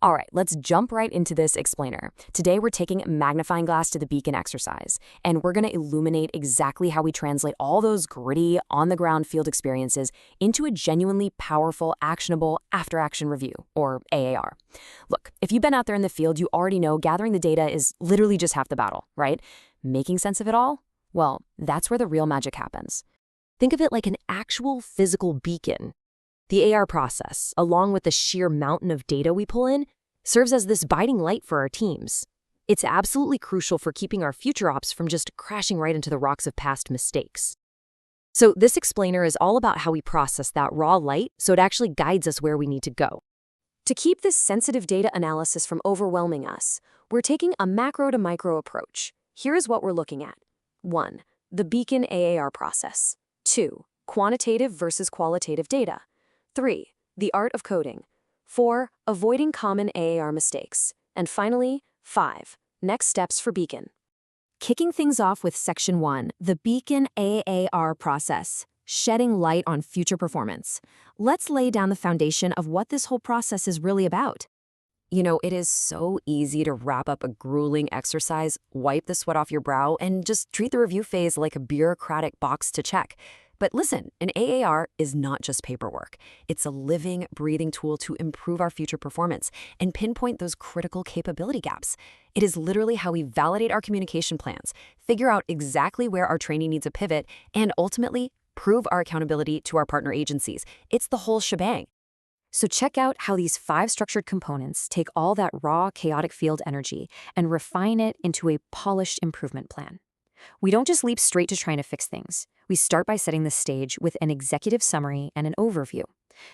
All right, let's jump right into this explainer. Today, we're taking a magnifying glass to the beacon exercise, and we're going to illuminate exactly how we translate all those gritty, on-the-ground field experiences into a genuinely powerful, actionable after-action review, or AAR. Look, if you've been out there in the field, you already know gathering the data is literally just half the battle, right? Making sense of it all? Well, that's where the real magic happens. Think of it like an actual physical beacon. The AR process, along with the sheer mountain of data we pull in, serves as this guiding light for our teams. It's absolutely crucial for keeping our future ops from just crashing right into the rocks of past mistakes. So this explainer is all about how we process that raw light so it actually guides us where we need to go. To keep this sensitive data analysis from overwhelming us, we're taking a macro to micro approach. Here's what we're looking at. 1. The beacon AAR process. 2. Quantitative versus qualitative data. 3. The art of coding. 4. Avoiding common AAR mistakes. And finally, 5. Next steps for Beacon. Kicking things off with Section 1, the Beacon AAR process, shedding light on future performance. Let's lay down the foundation of what this whole process is really about. You know, it is so easy to wrap up a grueling exercise, wipe the sweat off your brow, and just treat the review phase like a bureaucratic box to check. But listen, an AAR is not just paperwork. It's a living, breathing tool to improve our future performance and pinpoint those critical capability gaps. It is literally how we validate our communication plans, figure out exactly where our training needs a pivot, and ultimately prove our accountability to our partner agencies. It's the whole shebang. So check out how these 5 structured components take all that raw, chaotic field energy and refine it into a polished improvement plan. We don't just leap straight to trying to fix things. We start by setting the stage with an executive summary and an overview.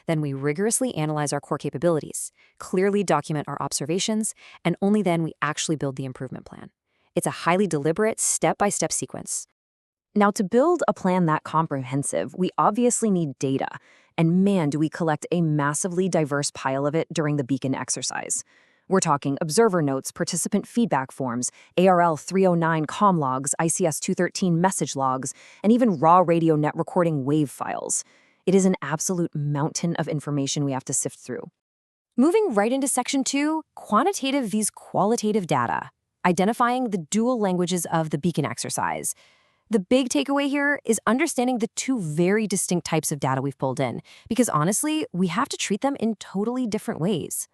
Then we rigorously analyze our core capabilities, clearly document our observations, and only then we actually build the improvement plan. It's a highly deliberate, step-by-step sequence. Now, to build a plan that comprehensive, we obviously need data. And man, do we collect a massively diverse pile of it during the Beacon exercise. We're talking observer notes, participant feedback forms, ARL 309 comm logs, ICS 213 message logs, and even raw radio net recording wave files. It is an absolute mountain of information we have to sift through. Moving right into Section 2, quantitative vs. qualitative data, identifying the dual languages of the Beacon exercise. The big takeaway here is understanding the 2 very distinct types of data we've pulled in, because honestly, we have to treat them in totally different ways.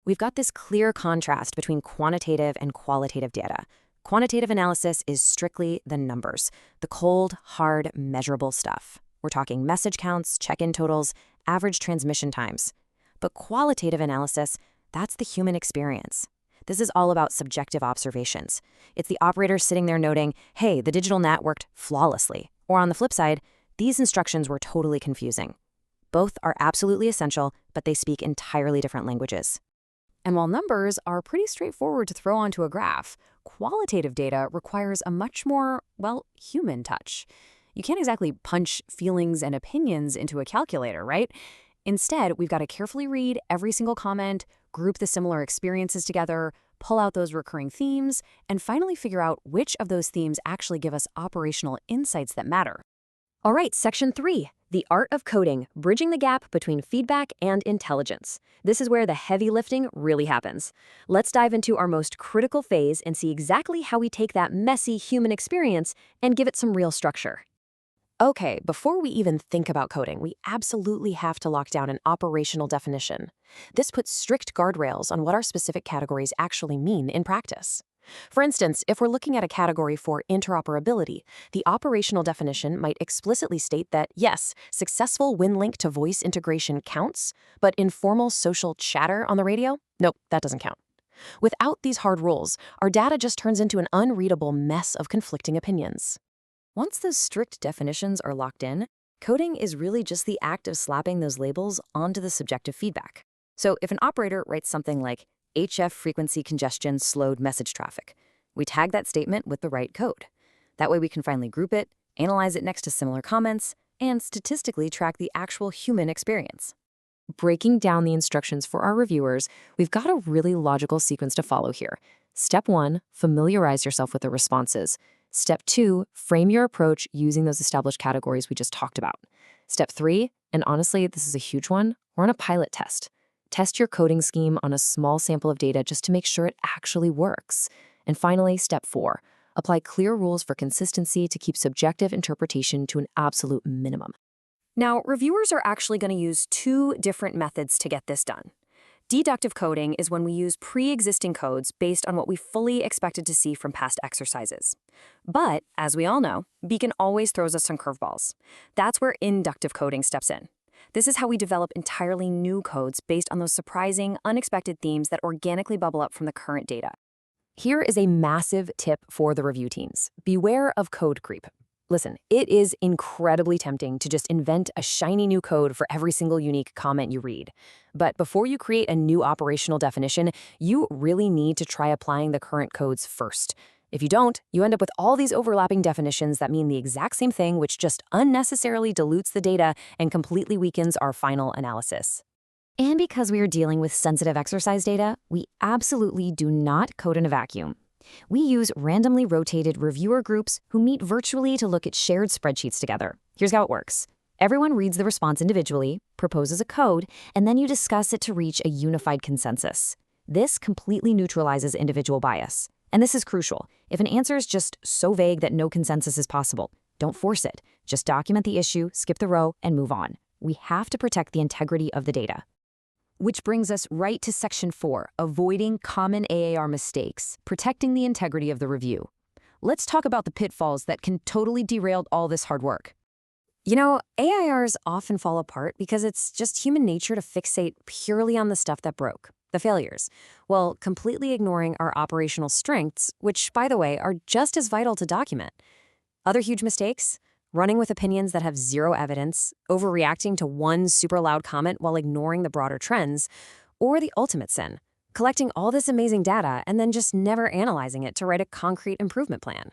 We've got this clear contrast between quantitative and qualitative data. Quantitative analysis is strictly the numbers, the cold, hard, measurable stuff. We're talking message counts, check-in totals, average transmission times. But qualitative analysis, that's the human experience. This is all about subjective observations. It's the operator sitting there noting, hey, the digital NAT worked flawlessly. Or on the flip side, these instructions were totally confusing. Both are absolutely essential, but they speak entirely different languages. And while numbers are pretty straightforward to throw onto a graph, qualitative data requires a much more, well, human touch. You can't exactly punch feelings and opinions into a calculator, right? Instead, we've got to carefully read every single comment, group the similar experiences together, pull out those recurring themes, and finally figure out which of those themes actually give us operational insights that matter. All right, Section 3, the art of coding, bridging the gap between feedback and intelligence. This is where the heavy lifting really happens. Let's dive into our most critical phase and see exactly how we take that messy human experience and give it some real structure. Okay, before we even think about coding, we absolutely have to lock down an operational definition. This puts strict guardrails on what our specific categories actually mean in practice. For instance, if we're looking at a category for interoperability, the operational definition might explicitly state that, yes, successful WinLink to voice integration counts, but informal social chatter on the radio? Nope, that doesn't count. Without these hard rules, our data just turns into an unreadable mess of conflicting opinions. Once those strict definitions are locked in, coding is really just the act of slapping those labels onto the subjective feedback. So if an operator writes something like, HF frequency congestion slowed message traffic, we tag that statement with the right code. That way we can finally group it, analyze it next to similar comments, and statistically track the actual human experience. Breaking down the instructions for our reviewers, we've got a really logical sequence to follow here. Step 1, familiarize yourself with the responses. Step 2, frame your approach using those established categories we just talked about. Step 3, and honestly, this is a huge one, we're on a pilot test. Test your coding scheme on a small sample of data just to make sure it actually works. And finally, step 4. Apply clear rules for consistency to keep subjective interpretation to an absolute minimum. Now, reviewers are actually going to use 2 different methods to get this done. Deductive coding is when we use pre-existing codes based on what we fully expected to see from past exercises. But, as we all know, Beacon always throws us some curveballs. That's where inductive coding steps in. This is how we develop entirely new codes based on those surprising, unexpected themes that organically bubble up from the current data. Here is a massive tip for the review teams. Beware of code creep. Listen, it is incredibly tempting to just invent a shiny new code for every single unique comment you read. But before you create a new operational definition, you really need to try applying the current codes first. If you don't, you end up with all these overlapping definitions that mean the exact same thing, which just unnecessarily dilutes the data and completely weakens our final analysis. And because we are dealing with sensitive exercise data, we absolutely do not code in a vacuum. We use randomly rotated reviewer groups who meet virtually to look at shared spreadsheets together. Here's how it works. Everyone reads the response individually, proposes a code, and then you discuss it to reach a unified consensus. This completely neutralizes individual bias. And this is crucial. If an answer is just so vague that no consensus is possible, don't force it. Just document the issue, skip the row, and move on. We have to protect the integrity of the data. Which brings us right to Section 4, avoiding common AAR mistakes, protecting the integrity of the review. Let's talk about the pitfalls that can totally derail all this hard work. You know, AIRs often fall apart because it's just human nature to fixate purely on the stuff that broke, the failures, while completely ignoring our operational strengths, which, by the way, are just as vital to document. Other huge mistakes? Running with opinions that have zero evidence, overreacting to one super loud comment while ignoring the broader trends, or the ultimate sin, collecting all this amazing data and then just never analyzing it to write a concrete improvement plan.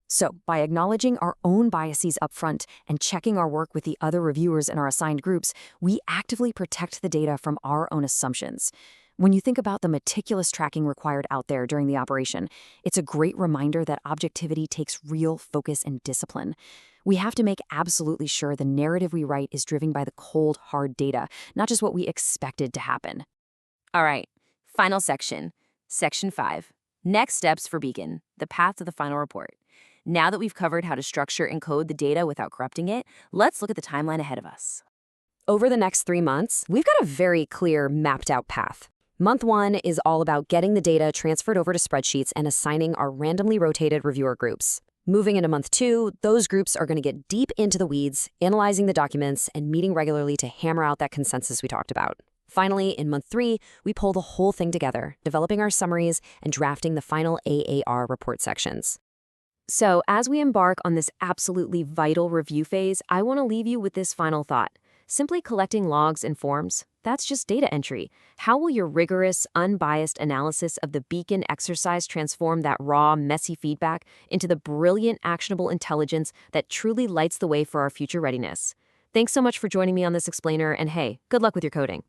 So, by acknowledging our own biases upfront and checking our work with the other reviewers in our assigned groups, we actively protect the data from our own assumptions. When you think about the meticulous tracking required out there during the operation, it's a great reminder that objectivity takes real focus and discipline. We have to make absolutely sure the narrative we write is driven by the cold, hard data, not just what we expected to happen. All right, final section, Section 5. Next steps for Beacon, the path to the final report. Now that we've covered how to structure and code the data without corrupting it, let's look at the timeline ahead of us. Over the next 3 months, we've got a very clear, mapped-out path. Month 1 is all about getting the data transferred over to spreadsheets and assigning our randomly rotated reviewer groups. Moving into month 2, those groups are going to get deep into the weeds, analyzing the documents, and meeting regularly to hammer out that consensus we talked about. Finally, in month 3, we pull the whole thing together, developing our summaries and drafting the final AAR report sections. So, as we embark on this absolutely vital review phase, I want to leave you with this final thought. Simply collecting logs and forms, that's just data entry. How will your rigorous, unbiased analysis of the Beacon exercise transform that raw, messy feedback into the brilliant, actionable intelligence that truly lights the way for our future readiness? Thanks so much for joining me on this explainer, and hey, good luck with your coding.